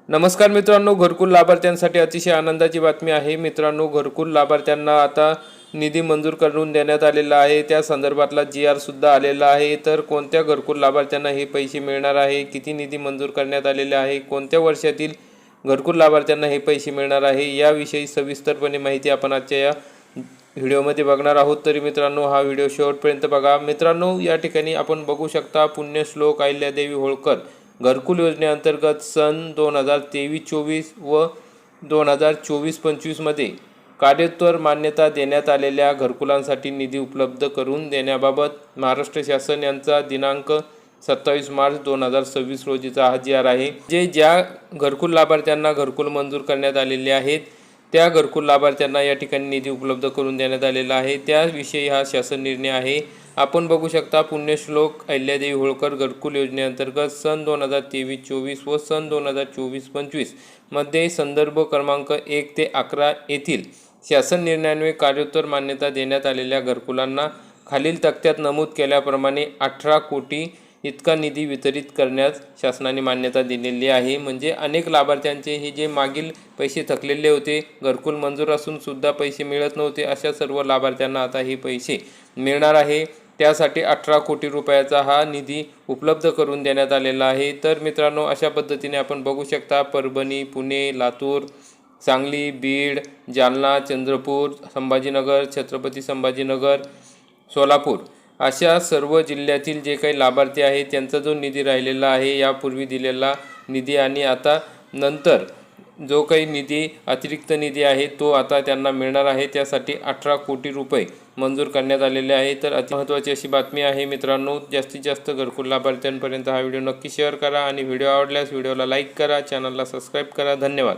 नमस्कार मित्रांनो, घरकुल लाभार्थ्यांसाठी अतिशय आनंदाची बातमी आहे। मित्रांनो, घरकुल लाभार्थ्यांना आता निधी मंजूर करून देण्यात आलेला आहे। त्या संदर्भातला GR सुद्धा आलेला आहे। तर कोणत्या घरकुल लाभार्थ्यांना हे पैसे मिळणार आहे, किती निधी मंजूर करण्यात आलेले आहे, कोणत्या वर्षातील घरकुल लाभार्थ्यांना हे पैसे मिळणार आहे, याविषयी सविस्तरपणे माहिती आपण आजच्या या व्हिडिओमध्ये बघणार आहोत। तरी मित्रांनो, हा व्हिडिओ शेवटपर्यंत बघा। मित्रांनो, या ठिकाणी आपण बघू शकता पुण्यश्लोक अहिल्यादेवी होळकर घरकुल योजनेअंतर्गत सन 2023-24 व 2024-25 मध्ये कार्योत्तर मान्यता देण्यात आलेल्या घरकुलांसाठी निधी उपलब्ध करून देण्याबाबत महाराष्ट्र शासन यांचा दिनांक 27 मार्च 2026 रोजीचा हा GR आहे। ज्या घरकुल लाभार्थ्यांना घरकुल मंजूर करण्यात आलेले आहेत त्या घरकुल लाभार्थ्यांना या ठिकाणी निधी उपलब्ध करून देण्यात आलेला आहे, त्याविषयी हा शासन निर्णय आहे। आपण बघू शकता पुण्यश्लोक अहिल्यादेवी होळकर घरकुल योजनेअंतर्गत सन 2023-24 व सन 2024-25 मध्ये संदर्भ क्रमांक 1 ते 11 येथील शासन निर्णयान्वये कार्योत्तर मान्यता देण्यात आलेल्या घरकुलांना खालील तक्त्यात नमूद केल्याप्रमाणे 18 कोटी इतका निधी वितरित करण्यास शासनाने मान्यता दिलेली आहे। म्हणजे अनेक लाभार्थ्यांचे हे जे मागील पैसे थकलेले होते, घरकुल मंजूर असून सुद्धा पैसे मिळत नव्हते, अशा सर्व लाभार्थ्यांना आता हे पैसे मिळणार आहे। त्यासाठी 18 कोटी रुपयाचा हा निधी उपलब्ध करून देण्यात आलेला आहे। तर मित्रांनो, अशा पद्धतीने आपण बघू शकता परभणी, पुणे, लातूर, सांगली, बीड, जालना, चंद्रपूर, संभाजीनगर, छत्रपती संभाजीनगर, सोलापूर अशा सर्व जिल्ह्यातील जे काही लाभार्थी आहेत त्यांचा जो निधी राहिलेला आहे, यापूर्वी दिलेला निधी आणि आता नंतर जो काही निधी अतिरिक्त निधी आहे तो आता त्यांना मिळणार आहे। त्यासाठी 18 कोटी रुपये मंजूर करण्यात आलेले आहे। तर अति महत्त्वाची अशी बातमी आहे मित्रांनो। जास्तीत जास्त घरकुल लाभार्थ्यांपर्यंत हा व्हिडिओ नक्की शेअर करा आणि व्हिडिओ आवडल्यास व्हिडिओला लाईक करा, चॅनलला सबस्क्राईब करा। धन्यवाद।